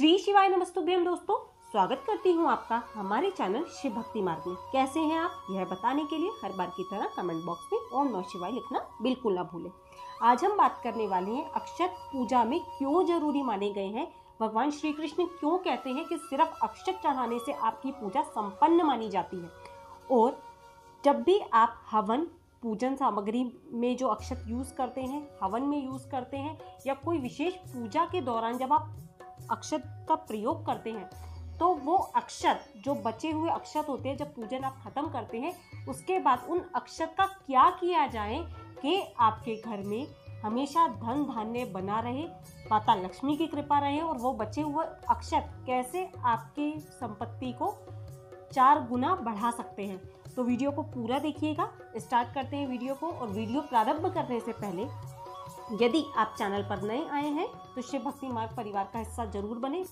श्री शिवाय नमस्तुभ्यम दोस्तों, स्वागत करती हूँ आपका हमारे चैनल शिव भक्ति मार्ग में। कैसे हैं आप, यह बताने के लिए हर बार की तरह कमेंट बॉक्स में ओम नमः शिवाय लिखना बिल्कुल ना भूलें। आज हम बात करने वाले हैं अक्षत पूजा में क्यों जरूरी माने गए हैं। भगवान श्री कृष्ण क्यों कहते हैं कि सिर्फ अक्षत चढ़ाने से आपकी पूजा संपन्न मानी जाती है। और जब भी आप हवन पूजन सामग्री में जो अक्षत यूज़ करते हैं, हवन में यूज़ करते हैं, या कोई विशेष पूजा के दौरान जब आप अक्षत का प्रयोग करते हैं, तो वो अक्षत जो बचे हुए अक्षत होते हैं, जब पूजन आप खत्म करते हैं उसके बाद उन अक्षत का क्या किया जाए कि आपके घर में हमेशा धन धान्य बना रहे, माता लक्ष्मी की कृपा रहे, और वो बचे हुए अक्षत कैसे आपकी संपत्ति को 4 गुना बढ़ा सकते हैं। तो वीडियो को पूरा देखिएगा। स्टार्ट करते हैं वीडियो को। और वीडियो प्रारंभ करने से पहले यदि आप चैनल पर नए आए हैं तो शिव भक्ति मार्ग परिवार का हिस्सा जरूर बने,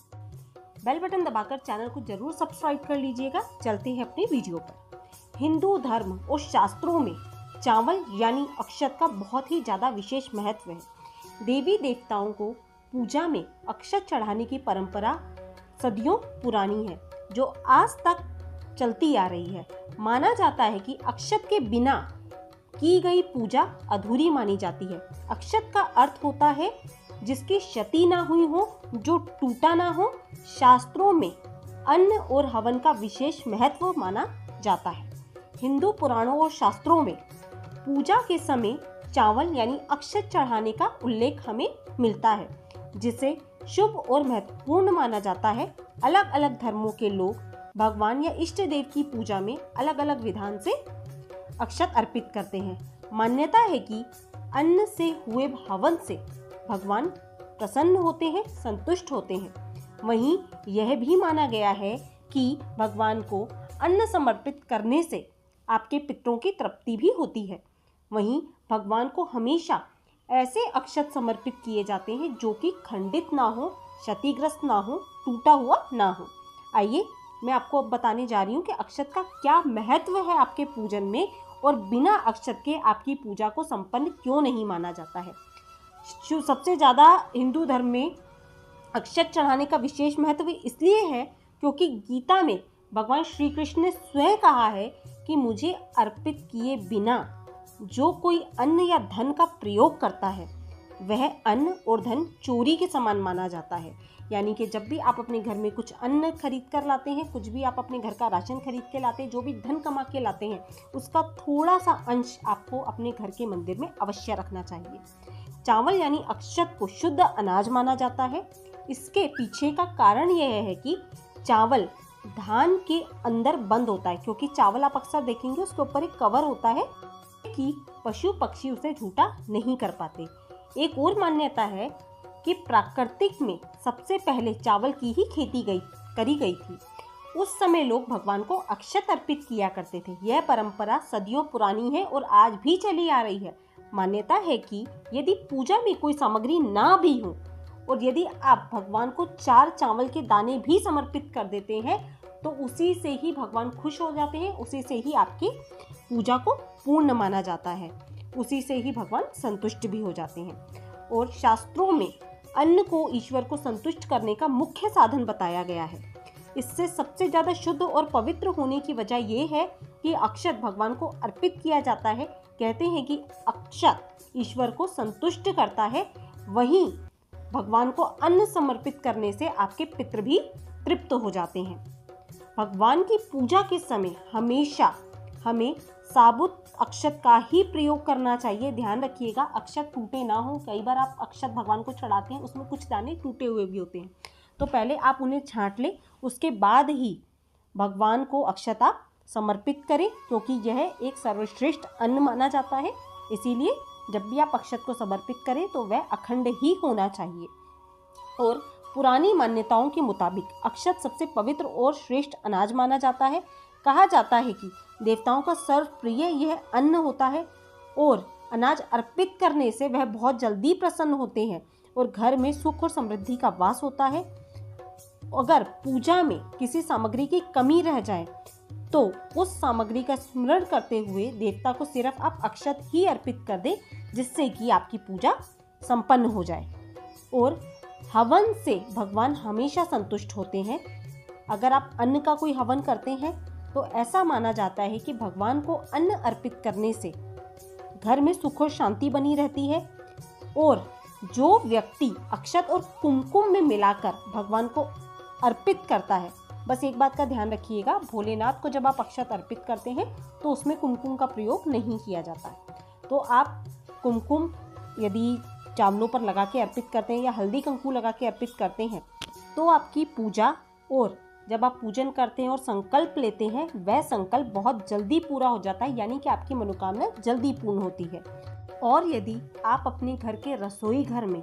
बेल बटन दबाकर चैनल को जरूर सब्सक्राइब कर लीजिएगा। चलते हैं अपने वीडियो पर। हिंदू धर्म और शास्त्रों में चावल यानी अक्षत का बहुत ही ज़्यादा विशेष महत्व है। देवी देवताओं को पूजा में अक्षत चढ़ाने की परंपरा सदियों पुरानी है, जो आज तक चलती आ रही है। माना जाता है कि अक्षत के बिना की गई पूजा अधूरी मानी जाती है। अक्षत का अर्थ होता है जिसकी क्षति ना हुई हो, जो टूटा ना हो। शास्त्रों में अन्न और हवन का विशेष महत्व माना जाता है। हिंदू पुराणों और शास्त्रों में पूजा के समय चावल यानी अक्षत चढ़ाने का उल्लेख हमें मिलता है, जिसे शुभ और महत्वपूर्ण माना जाता है। अलग अलग धर्मों के लोग भगवान या इष्ट देव की पूजा में अलग अलग विधान से अक्षत अर्पित करते हैं। मान्यता है कि अन्न से हुए हवन से भगवान प्रसन्न होते हैं, संतुष्ट होते हैं। वहीं यह भी माना गया है कि भगवान को अन्न समर्पित करने से आपके पितरों की तृप्ति भी होती है। वहीं भगवान को हमेशा ऐसे अक्षत समर्पित किए जाते हैं जो कि खंडित ना हो, क्षतिग्रस्त ना हो, टूटा हुआ ना हो। आइए मैं आपको अब बताने जा रही हूँ कि अक्षत का क्या महत्व है आपके पूजन में, और बिना अक्षत के आपकी पूजा को संपन्न क्यों नहीं माना जाता है। सबसे ज़्यादा हिंदू धर्म में अक्षत चढ़ाने का विशेष महत्व इसलिए है क्योंकि गीता में भगवान श्री कृष्ण ने स्वयं कहा है कि मुझे अर्पित किए बिना जो कोई अन्न या धन का प्रयोग करता है वह अन्न और धन चोरी के समान माना जाता है। यानी कि जब भी आप अपने घर में कुछ अन्न खरीद कर लाते हैं, कुछ भी आप अपने घर का राशन खरीद के लाते हैं, जो भी धन कमा के लाते हैं, उसका थोड़ा सा अंश आपको अपने घर के मंदिर में अवश्य रखना चाहिए। चावल यानी अक्षत को शुद्ध अनाज माना जाता है। इसके पीछे का कारण यह है कि चावल धान के अंदर बंद होता है, क्योंकि चावल आप अक्सर देखेंगे उसके ऊपर एक कवर होता है कि पशु पक्षी उसे झूठा नहीं कर पाते। एक और मान्यता है कि प्राकृतिक में सबसे पहले चावल की ही खेती करी गई थी। उस समय लोग भगवान को अक्षत अर्पित किया करते थे। यह परंपरा सदियों पुरानी है और आज भी चली आ रही है। मान्यता है कि यदि पूजा में कोई सामग्री ना भी हो और यदि आप भगवान को 4 चावल के दाने भी समर्पित कर देते हैं तो उसी से ही भगवान खुश हो जाते हैं, उसी से ही आपकी पूजा को पूर्ण माना जाता है, उसी से ही भगवान संतुष्ट भी हो जाते हैं। और शास्त्रों में अन्न को ईश्वर को संतुष्ट करने का मुख्य साधन बताया गया है। इससे सबसे ज़्यादा शुद्ध और पवित्र होने की वजह यह है कि अक्षत भगवान को अर्पित किया जाता है। कहते हैं कि अक्षत ईश्वर को संतुष्ट करता है, वहीं भगवान को अन्न समर्पित करने से आपके पितृ भी तृप्त हो जाते हैं। भगवान की पूजा के समय हमेशा हमें साबुत अक्षत का ही प्रयोग करना चाहिए। ध्यान रखिएगा अक्षत टूटे ना हो। कई बार आप अक्षत भगवान को चढ़ाते हैं, उसमें कुछ दाने टूटे हुए भी होते हैं, तो पहले आप उन्हें छांट लें, उसके बाद ही भगवान को अक्षत आप समर्पित करें, क्योंकि यह एक सर्वश्रेष्ठ अन्न माना जाता है। इसीलिए जब भी आप अक्षत को समर्पित करें तो वह अखंड ही होना चाहिए। और पुरानी मान्यताओं के मुताबिक अक्षत सबसे पवित्र और श्रेष्ठ अनाज माना जाता है। कहा जाता है कि देवताओं का सर्वप्रिय यह अन्न होता है और अनाज अर्पित करने से वह बहुत जल्दी प्रसन्न होते हैं और घर में सुख और समृद्धि का वास होता है। अगर पूजा में किसी सामग्री की कमी रह जाए तो उस सामग्री का स्मरण करते हुए देवता को सिर्फ आप अक्षत ही अर्पित कर दें, जिससे कि आपकी पूजा संपन्न हो जाए। और हवन से भगवान हमेशा संतुष्ट होते हैं। अगर आप अन्न का कोई हवन करते हैं तो ऐसा माना जाता है कि भगवान को अन्न अर्पित करने से घर में सुख और शांति बनी रहती है। और जो व्यक्ति अक्षत और कुमकुम में मिलाकर भगवान को अर्पित करता है, बस एक बात का ध्यान रखिएगा, भोलेनाथ को जब आप अक्षत अर्पित करते हैं तो उसमें कुमकुम का प्रयोग नहीं किया जाता है। तो आप कुमकुम यदि चावलों पर लगा के अर्पित करते हैं या हल्दी कुंकू लगा के अर्पित करते हैं तो आपकी पूजा, और जब आप पूजन करते हैं और संकल्प लेते हैं, वह संकल्प बहुत जल्दी पूरा हो जाता है, यानी कि आपकी मनोकामना जल्दी पूर्ण होती है। और यदि आप अपने घर के रसोई घर में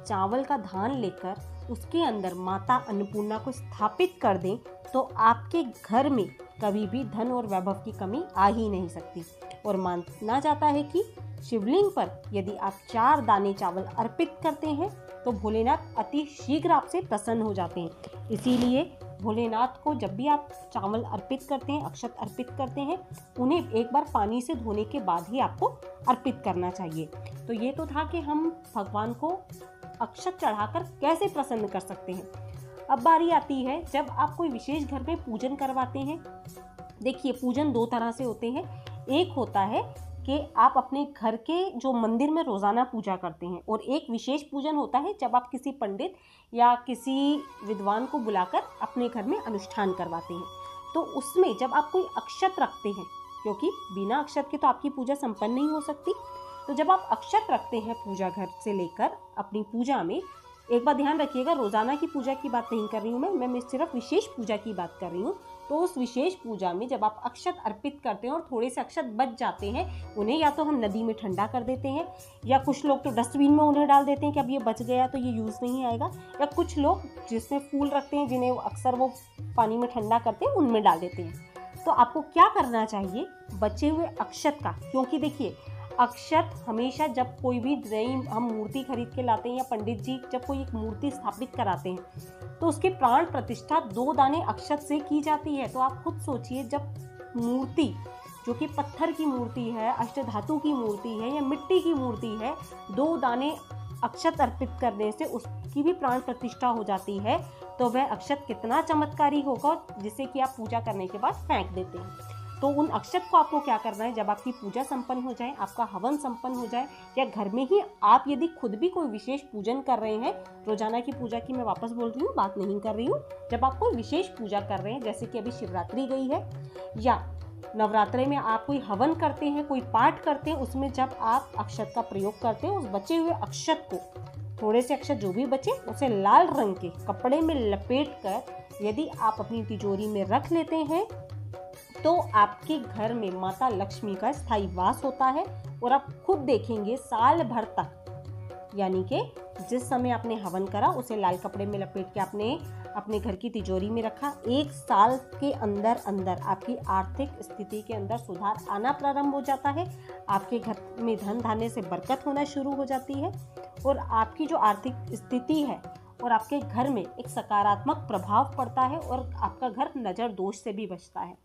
चावल का धान लेकर उसके अंदर माता अन्नपूर्णा को स्थापित कर दें तो आपके घर में कभी भी धन और वैभव की कमी आ ही नहीं सकती। और माना जाता है कि शिवलिंग पर यदि आप 4 दाने चावल अर्पित करते हैं तो भोलेनाथ अति शीघ्र आपसे प्रसन्न हो जाते हैं। इसीलिए भोलेनाथ को जब भी आप चावल अर्पित करते हैं, अक्षत अर्पित करते हैं, उन्हें एक बार पानी से धोने के बाद ही आपको अर्पित करना चाहिए। तो ये तो था कि हम भगवान को अक्षत चढ़ाकर कैसे प्रसन्न कर सकते हैं। अब बारी आती है जब आप कोई विशेष घर में पूजन करवाते हैं। देखिए, पूजन 2 तरह से होते हैं। एक होता है कि आप अपने घर के जो मंदिर में रोज़ाना पूजा करते हैं, और एक विशेष पूजन होता है जब आप किसी पंडित या किसी विद्वान को बुलाकर अपने घर में अनुष्ठान करवाते हैं। तो उसमें जब आप कोई अक्षत रखते हैं, क्योंकि बिना अक्षत के तो आपकी पूजा संपन्न नहीं हो सकती, तो जब आप अक्षत रखते हैं पूजा घर से लेकर अपनी पूजा में, एक बात ध्यान रखिएगा, रोज़ाना की पूजा की बात नहीं कर रही हूँ मैं सिर्फ विशेष पूजा की बात कर रही हूँ। तो उस विशेष पूजा में जब आप अक्षत अर्पित करते हैं और थोड़े से अक्षत बच जाते हैं, उन्हें या तो हम नदी में ठंडा कर देते हैं, या कुछ लोग तो डस्टबिन में उन्हें डाल देते हैं कि अब ये बच गया तो ये यूज़ नहीं आएगा, या कुछ लोग जिसमें फूल रखते हैं जिन्हें अक्सर वो पानी में ठंडा करते हैं उनमें डाल देते हैं। तो आपको क्या करना चाहिए, बचे हुए अक्षत का, क्योंकि देखिए अक्षत हमेशा जब कोई भी नई हम मूर्ति खरीद के लाते हैं या पंडित जी जब कोई एक मूर्ति स्थापित कराते हैं तो उसके प्राण प्रतिष्ठा 2 दाने अक्षत से की जाती है। तो आप खुद सोचिए, जब मूर्ति जो कि पत्थर की मूर्ति है, अष्टधातु की मूर्ति है या मिट्टी की मूर्ति है, 2 दाने अक्षत अर्पित करने से उसकी भी प्राण प्रतिष्ठा हो जाती है। तो वह अक्षत कितना चमत्कारी होगा जिसे कि आप पूजा करने के बाद फेंक देते हैं। तो उन अक्षत को आपको क्या करना है, जब आपकी पूजा संपन्न हो जाए, आपका हवन संपन्न हो जाए, या घर में ही आप यदि खुद भी कोई विशेष पूजन कर रहे हैं, रोजाना की पूजा की मैं वापस बोल रही हूँ, बात नहीं कर रही हूँ, जब आप कोई विशेष पूजा कर रहे हैं, जैसे कि अभी शिवरात्रि गई है या नवरात्रे में आप कोई हवन करते हैं, कोई पाठ करते हैं, उसमें जब आप अक्षत का प्रयोग करते हैं, उस बचे हुए अक्षत को, थोड़े से अक्षत जो भी बचे उसे लाल रंग के कपड़े में लपेट कर यदि आप अपनी तिजोरी में रख लेते हैं तो आपके घर में माता लक्ष्मी का स्थायी वास होता है। और आप खुद देखेंगे साल भर तक, यानी कि जिस समय आपने हवन करा उसे लाल कपड़े में लपेट के आपने अपने घर की तिजोरी में रखा, 1 साल के अंदर अंदर आपकी आर्थिक स्थिति के अंदर सुधार आना प्रारंभ हो जाता है। आपके घर में धन धान्य से बरकत होना शुरू हो जाती है और आपकी जो आर्थिक स्थिति है और आपके घर में एक सकारात्मक प्रभाव पड़ता है और आपका घर नज़र दोष से भी बचता है।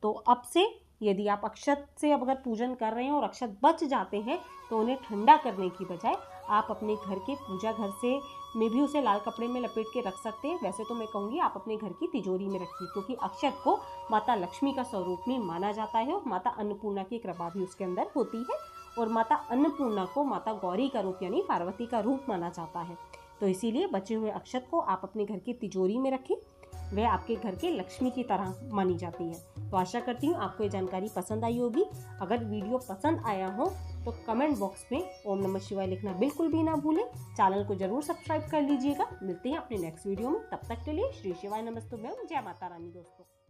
तो अब से यदि आप अक्षत से अगर पूजन कर रहे हैं और अक्षत बच जाते हैं तो उन्हें ठंडा करने की बजाय आप अपने घर के पूजा घर से में भी उसे लाल कपड़े में लपेट के रख सकते हैं। वैसे तो मैं कहूँगी आप अपने घर की तिजोरी में रखिए, क्योंकि अक्षत को माता लक्ष्मी का स्वरूप में माना जाता है और माता अन्नपूर्णा की कृपा भी उसके अंदर होती है। और माता अन्नपूर्णा को माता गौरी का रूप यानी पार्वती का रूप माना जाता है। तो इसीलिए बचे हुए अक्षत को आप अपने घर की तिजोरी में रखें, वह आपके घर के लक्ष्मी की तरह मानी जाती है। तो आशा करती हूँ आपको ये जानकारी पसंद आई होगी। अगर वीडियो पसंद आया हो तो कमेंट बॉक्स में ओम नमः शिवाय लिखना बिल्कुल भी ना भूलें। चैनल को जरूर सब्सक्राइब कर लीजिएगा। मिलते हैं अपने नेक्स्ट वीडियो में, तब तक के लिए श्री शिवाय नमस्तुभ्यम, जय माता रानी दोस्तों।